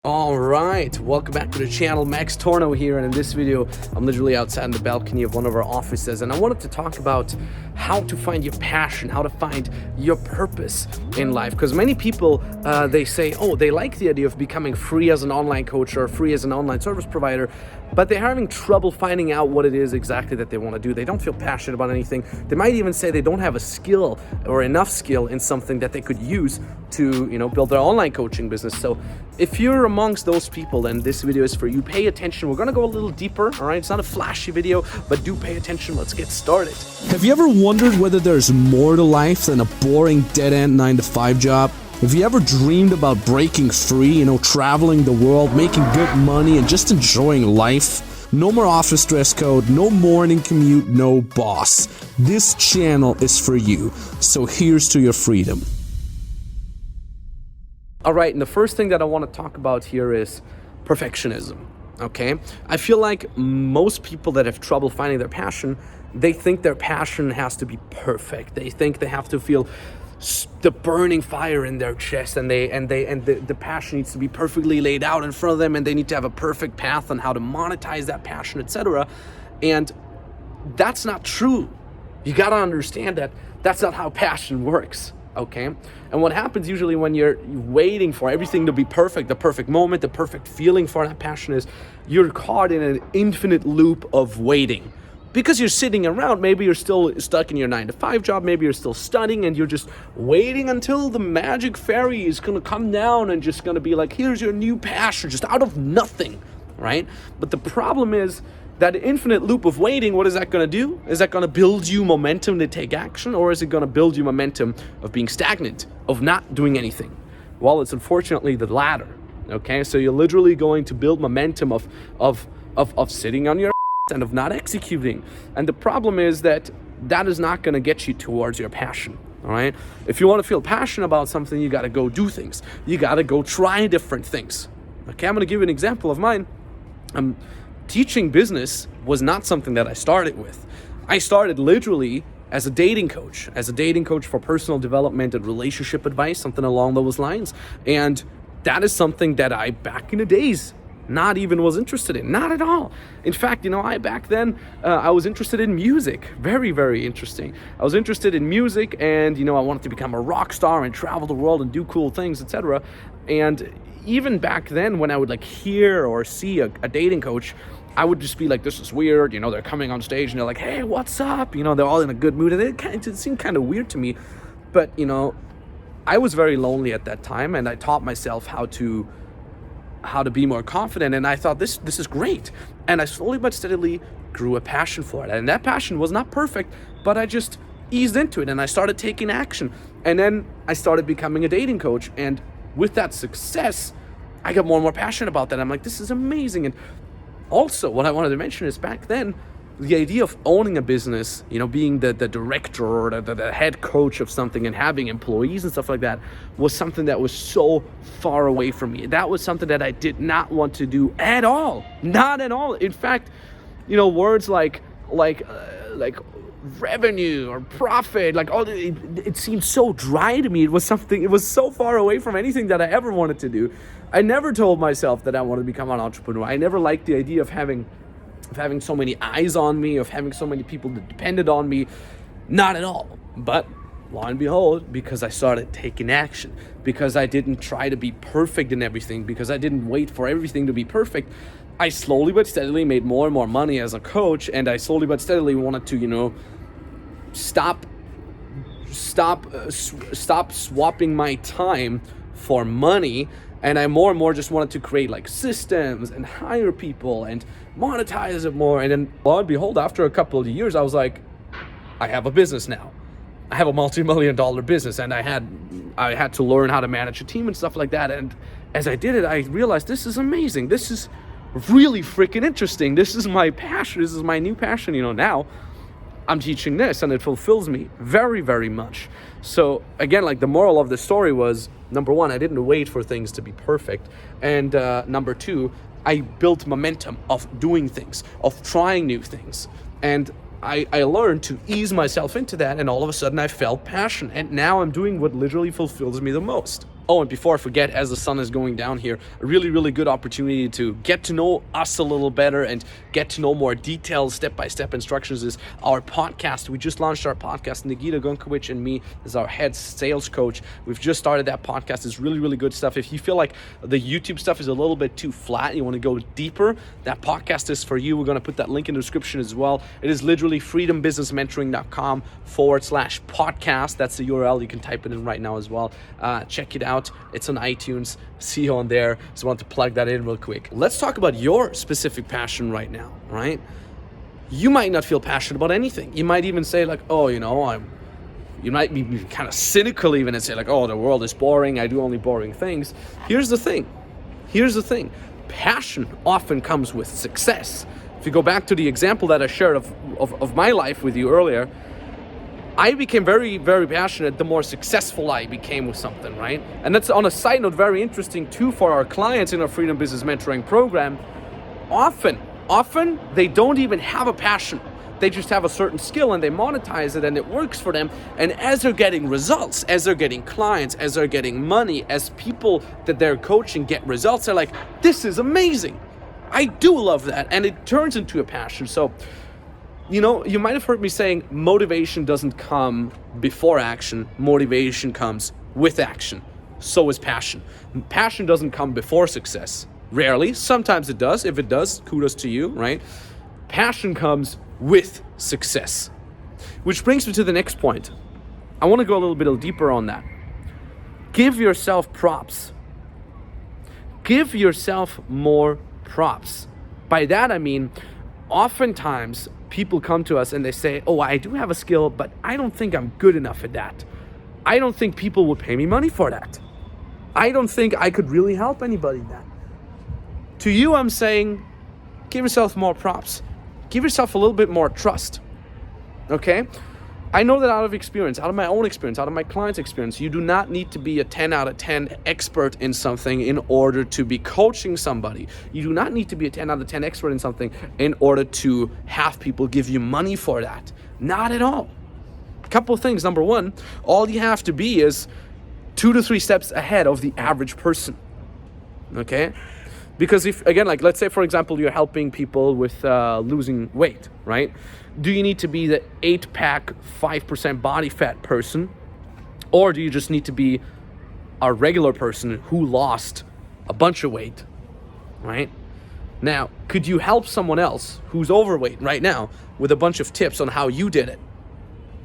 All right, welcome back to the channel. Max Tornow here, and in this video I'm literally outside in the balcony of one of our offices, and I wanted to talk about how to find your passion, how to find your purpose in life. Because many people they say, oh, they like the idea of becoming free as an online coach or free as an online service provider, but they're having trouble finding out what it is exactly that they want to do. They don't feel passionate about anything. They might even say they don't have a skill or enough skill in something that they could use to, build their online coaching business. So if you're amongst those people, then this video is for you. Pay attention. We're gonna go a little deeper, all right? It's not a flashy video, but do pay attention. Let's get started. Have you ever wondered whether there's more to life than a boring dead-end 9-to-5 job? Have you ever dreamed about breaking free, traveling the world, making good money, and just enjoying life? No more office dress code, no morning commute, no boss. This channel is for you, so here's to your freedom. All right, and the first thing that I want to talk about here is perfectionism, okay? I feel like most people that have trouble finding their passion, they think their passion has to be perfect. They think they have to feel the burning fire in their chest, and the passion needs to be perfectly laid out in front of them, and they need to have a perfect path on how to monetize that passion, etc. And that's not true. You got to understand that that's not how passion works. Okay, and what happens usually when you're waiting for everything to be perfect, the perfect moment, the perfect feeling for that passion, is you're caught in an infinite loop of waiting. Because you're sitting around, maybe you're still stuck in your 9-to-5 job, maybe you're still studying, and you're just waiting until the magic fairy is gonna come down and just gonna be like, here's your new passion, just out of nothing, right? But the problem is, that infinite loop of waiting, what is that going to do? Is that going to build you momentum to take action, or is it going to build you momentum of being stagnant, of not doing anything? Well, it's unfortunately the latter. Okay, so you're literally going to build momentum of sitting on your and of not executing. And the problem is that is not going to get you towards your passion. All right. If you want to feel passionate about something, you got to go do things. You got to go try different things. Okay, I'm going to give you an example of mine. Teaching business was not something that I started with. I started literally as a dating coach for personal development and relationship advice, something along those lines. And that is something that I, back in the days, not even was interested in, not at all. In fact, back then, I was interested in music, very, very interesting. I was interested in music, and, I wanted to become a rock star and travel the world and do cool things, etc. And even back then, when I would hear or see a dating coach, I would just be like, this is weird. They're coming on stage and they're like, hey, what's up? They're all in a good mood. And it seemed kind of weird to me. But, I was very lonely at that time, and I taught myself how to be more confident. And I thought, this is great. And I slowly but steadily grew a passion for it. And that passion was not perfect, but I just eased into it and I started taking action. And then I started becoming a dating coach. And with that success, I got more and more passionate about that. I'm like, this is amazing. And also, what I wanted to mention is, back then, the idea of owning a business, being the director or the head coach of something and having employees and stuff like that, was something that was so far away from me. That was something that I did not want to do at all. Not at all. In fact, words like revenue or profit, it seemed so dry to me. It was so far away from anything that I ever wanted to do. I never told myself that I wanted to become an entrepreneur. I never liked the idea of having so many eyes on me, of having so many people that depended on me. Not at all. But lo and behold, because I started taking action, because I didn't try to be perfect in everything, because I didn't wait for everything to be perfect, I slowly but steadily made more and more money as a coach, and I slowly but steadily wanted to, stop swapping my time for money. And I more and more just wanted to create systems and hire people and monetize it more. And then lo and behold, after a couple of years, I was like, I have a business now. I have a multi-million-dollar business, and I had to learn how to manage a team and stuff like that. And as I did it, I realized, this is amazing. This is really freaking interesting. This is my passion. This is my new passion. Now I'm teaching this, and it fulfills me very, very much. So again, the moral of the story was, number one, I didn't wait for things to be perfect. And number two, I built momentum of doing things, of trying new things. And I learned to ease myself into that, and all of a sudden I felt passion. And now I'm doing what literally fulfills me the most. Oh, and before I forget, as the sun is going down here, a really, really good opportunity to get to know us a little better and get to know more detailed step-by-step instructions is our podcast. We just launched our podcast. Nikita Gunkovic and me is our head sales coach. We've just started that podcast. It's really, really good stuff. If you feel like the YouTube stuff is a little bit too flat, you want to go deeper, that podcast is for you. We're going to put that link in the description as well. It is literally freedombusinessmentoring.com/podcast. That's the URL. You can type it in right now as well. Check it out. It's on iTunes. See you on there. Just want to plug that in real quick. Let's talk about your specific passion right now, right? You might not feel passionate about anything. You might even say like, oh, you might be kind of cynical even and say like, oh, the world is boring. I do only boring things. Here's the thing. Passion often comes with success. If you go back to the example that I shared of my life with you earlier, I became very, very passionate the more successful I became with something, right? And that's, on a side note, very interesting too for our clients in our Freedom Business Mentoring program. Often they don't even have a passion. They just have a certain skill and they monetize it and it works for them. And as they're getting results, as they're getting clients, as they're getting money, as people that they're coaching get results, they're like, this is amazing. I do love that. And it turns into a passion. So, you might have heard me saying motivation doesn't come before action. Motivation comes with action. So is passion. Passion doesn't come before success. Rarely. Sometimes it does. If it does, kudos to you, right? Passion comes with success. Which brings me to the next point. I want to go a little bit deeper on that. Give yourself props. Give yourself more props. By that I mean, oftentimes people come to us and they say, oh, I do have a skill, but I don't think I'm good enough at that. I don't think people would pay me money for that. I don't think I could really help anybody in that. To you, I'm saying, give yourself more props. Give yourself a little bit more trust, okay? I know that out of experience, out of my own experience, out of my clients' experience, you do not need to be a 10 out of 10 expert in something in order to be coaching somebody. You do not need to be a 10 out of 10 expert in something in order to have people give you money for that. Not at all. A couple of things. Number one, all you have to be is 2 to 3 steps ahead of the average person, okay? Because if, again, like let's say, for example, you're helping people with losing weight, right? Do you need to be the 8-pack, 5% body fat person? Or do you just need to be a regular person who lost a bunch of weight, right? Now, could you help someone else who's overweight right now with a bunch of tips on how you did it?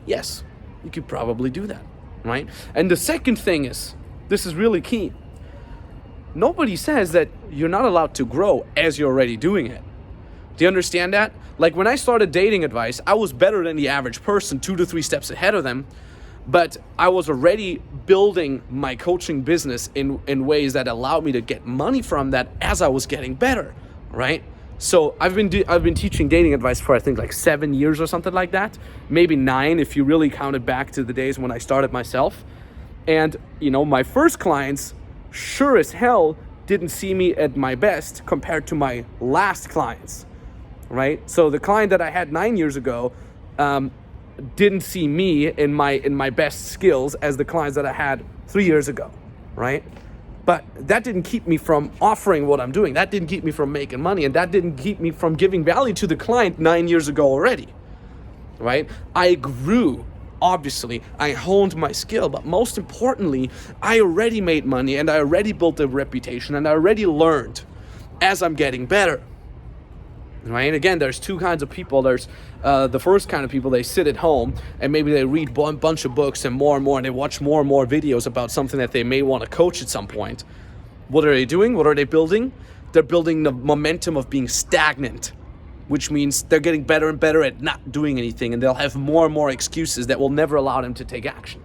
Yes, you could probably do that, right? And the second thing is, this is really key. Nobody says that you're not allowed to grow as you're already doing it. Do you understand that? Like when I started dating advice, I was better than the average person, 2 to 3 steps ahead of them, but I was already building my coaching business in ways that allowed me to get money from that as I was getting better, right? So I've been teaching dating advice for I think like 7 years or something like that, maybe 9 if you really count it back to the days when I started myself. And my first clients sure as hell didn't see me at my best compared to my last clients, right? So the client that I had 9 years ago didn't see me in my best skills as the clients that I had 3 years ago, right? But that didn't keep me from offering what I'm doing. That didn't keep me from making money, and that didn't keep me from giving value to the client 9 years ago already, right? I grew. Obviously, I honed my skill, but most importantly, I already made money and I already built a reputation and I already learned as I'm getting better, right? Again, there's 2 kinds of people. There's the first kind of people, they sit at home and maybe they read a bunch of books and more, and they watch more and more videos about something that they may want to coach at some point. What are they doing? What are they building? They're building the momentum of being stagnant, which means they're getting better and better at not doing anything, and they'll have more and more excuses that will never allow them to take action.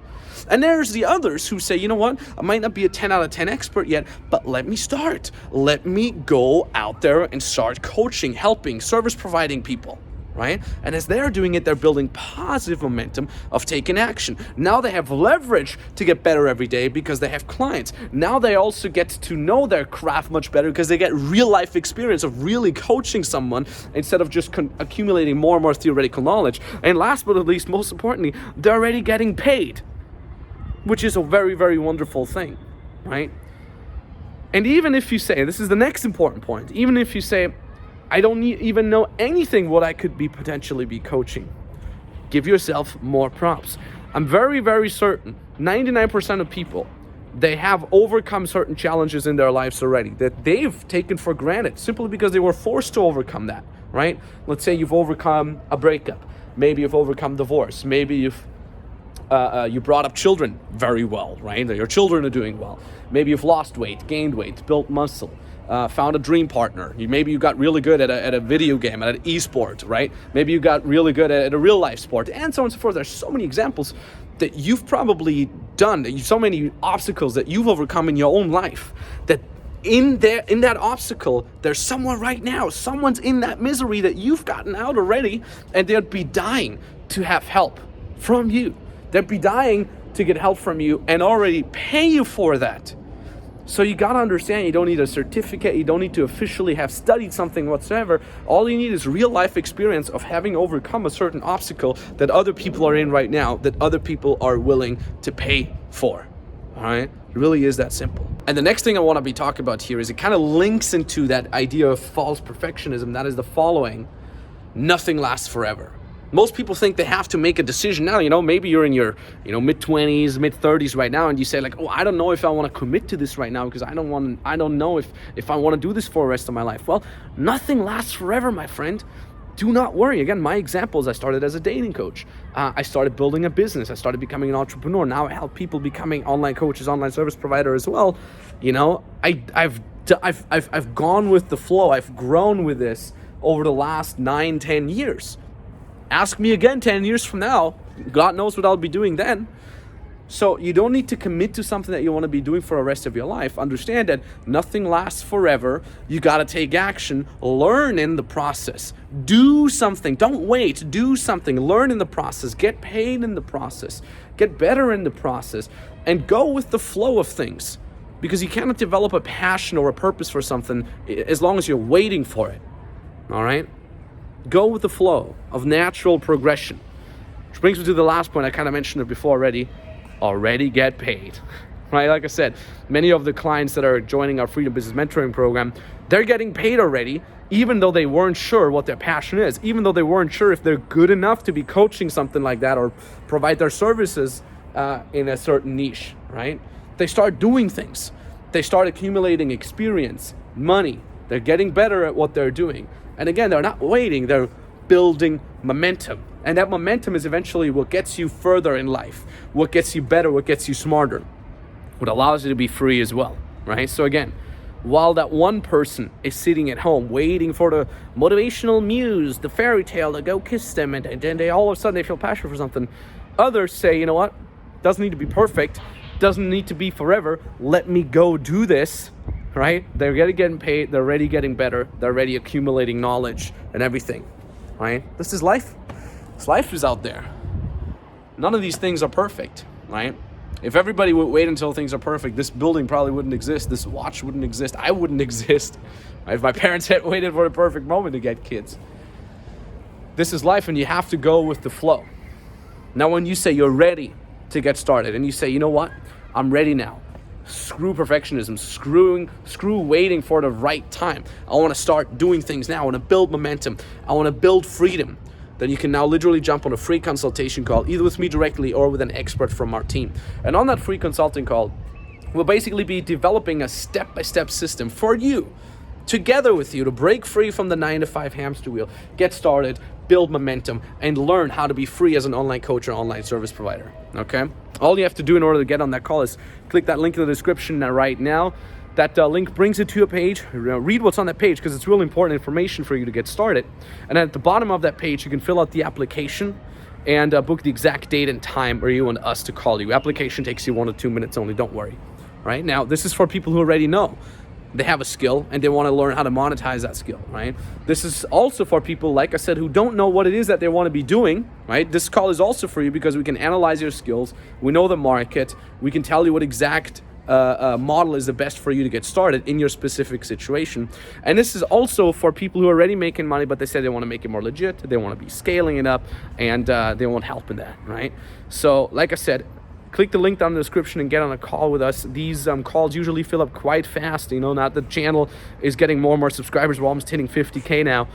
And there's the others who say, you know what, I might not be a 10 out of 10 expert yet, but let me start. Let me go out there and start coaching, helping, service providing people, right? And as they're doing it, they're building positive momentum of taking action. Now they have leverage to get better every day because they have clients. Now they also get to know their craft much better because they get real life experience of really coaching someone instead of just accumulating more and more theoretical knowledge. And last but not least, most importantly, they're already getting paid, which is a very, very wonderful thing. right? And even if you say, this is the next important point, even if you say, I don't even know anything what I could potentially be coaching, give yourself more props. I'm very, very certain 99% of people, they have overcome certain challenges in their lives already that they've taken for granted simply because they were forced to overcome that, right? Let's say you've overcome a breakup. Maybe you've overcome divorce. Maybe you brought up children very well, right? Your children are doing well. Maybe you've lost weight, gained weight, built muscle, found a dream partner. Maybe you got really good at a video game, at an e-sport, right? Maybe you got really good at a real life sport, and so on and so forth. There's so many examples that you've probably done, so many obstacles that you've overcome in your own life, that in that obstacle, there's someone right now, someone's in that misery that you've gotten out already, and they'd be dying to have help from you. They'd be dying to get help from you and already pay you for that. So you gotta understand, you don't need a certificate, you don't need to officially have studied something whatsoever. All you need is real life experience of having overcome a certain obstacle that other people are in right now, that other people are willing to pay for. All right? It really is that simple. And the next thing I want to be talking about here is it kind of links into that idea of false perfectionism. That is the following: nothing lasts forever. Most people think they have to make a decision now. Maybe you're in your, mid-20s, mid-30s right now, and you say like, oh, I don't know if I want to commit to this right now because I don't know if I want to do this for the rest of my life. Well, nothing lasts forever, my friend. Do not worry. Again, my example is I started as a dating coach. I started building a business. I started becoming an entrepreneur. Now I help people becoming online coaches, online service provider as well. I've gone with the flow. I've grown with this over the last 9-10 years. Ask me again 10 years from now. God knows what I'll be doing then. So you don't need to commit to something that you want to be doing for the rest of your life. Understand that nothing lasts forever. You got to take action. Learn in the process. Do something. Don't wait. Do something. Learn in the process. Get paid in the process. Get better in the process. And go with the flow of things. Because you cannot develop a passion or a purpose for something as long as you're waiting for it. All right? Go with the flow of natural progression. Which brings me to the last point. I kind of mentioned it before already. Already get paid, right? Like I said, many of the clients that are joining our Freedom Business Mentoring Program, they're getting paid already, even though they weren't sure what their passion is, even though they weren't sure if they're good enough to be coaching something like that or provide their services in a certain niche, right? They start doing things. They start accumulating experience, money. They're getting better at what they're doing. And again, they're not waiting, they're building momentum. And that momentum is eventually what gets you further in life, what gets you better, what gets you smarter, what allows you to be free as well, right? So again, while that one person is sitting at home waiting for the motivational muse, the fairy tale to go kiss them, and then they all of a sudden they feel passionate for something, others say, you know what, doesn't need to be perfect, doesn't need to be forever, let me go do this, right? They're already getting paid, they're already getting better, they're already accumulating knowledge and everything, right? This is life. This life is out there. None of these things are perfect, right? If everybody would wait until things are perfect, this building probably wouldn't exist, this watch wouldn't exist, I wouldn't exist, right? If my parents had waited for the perfect moment to get kids. This is life, and you have to go with the flow. Now, when you say you're ready to get started, and you say, you know what, I'm ready now. Screw perfectionism, screw waiting for the right time. I want to start doing things now. I want to build momentum. I want to build freedom. Then you can now literally jump on a free consultation call, either with me directly or with an expert from our team. And on that free consulting call, we'll basically be developing a step-by-step system for you, together with you, to break free from the 9-to-5 hamster wheel, get started, build momentum, and learn how to be free as an online coach or online service provider, okay? All you have to do in order to get on that call is click that link in the description right now. That link brings you to a page. Read what's on that page because it's really important information for you to get started. And at the bottom of that page, you can fill out the application and book the exact date and time where you want us to call you. Application takes you 1 to 2 minutes only, don't worry. Right? Now, this is for people who already know they have a skill and they want to learn how to monetize that skill, right? This is also for people, like I said, who don't know what it is that they want to be doing, right? This call is also for you because we can analyze your skills. We know the market. We can tell you what exact model is the best for you to get started in your specific situation. And this is also for people who are already making money, but they say they want to make it more legit. They want to be scaling it up, and they want help in that, right? So like I said, click the link down in the description and get on a call with us. These calls usually fill up quite fast. Now the channel is getting more and more subscribers. We're almost hitting 50K now.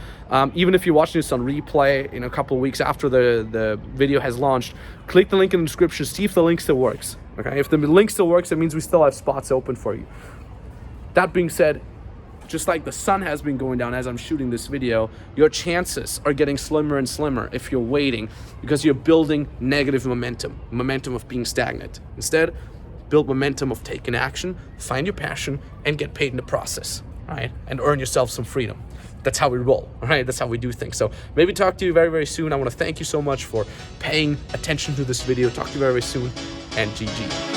Even if you're watching this on replay in a couple of weeks after the video has launched, click the link in the description, see if the link still works. Okay, if the link still works, that means we still have spots open for you. That being said, just like the sun has been going down as I'm shooting this video, your chances are getting slimmer and slimmer if you're waiting, because you're building negative momentum of being stagnant. Instead, build momentum of taking action, find your passion, and get paid in the process, right? And earn yourself some freedom. That's how we roll, all right? That's how we do things. So maybe talk to you very, very soon. I want to thank you so much for paying attention to this video. Talk to you very, very soon, and GG.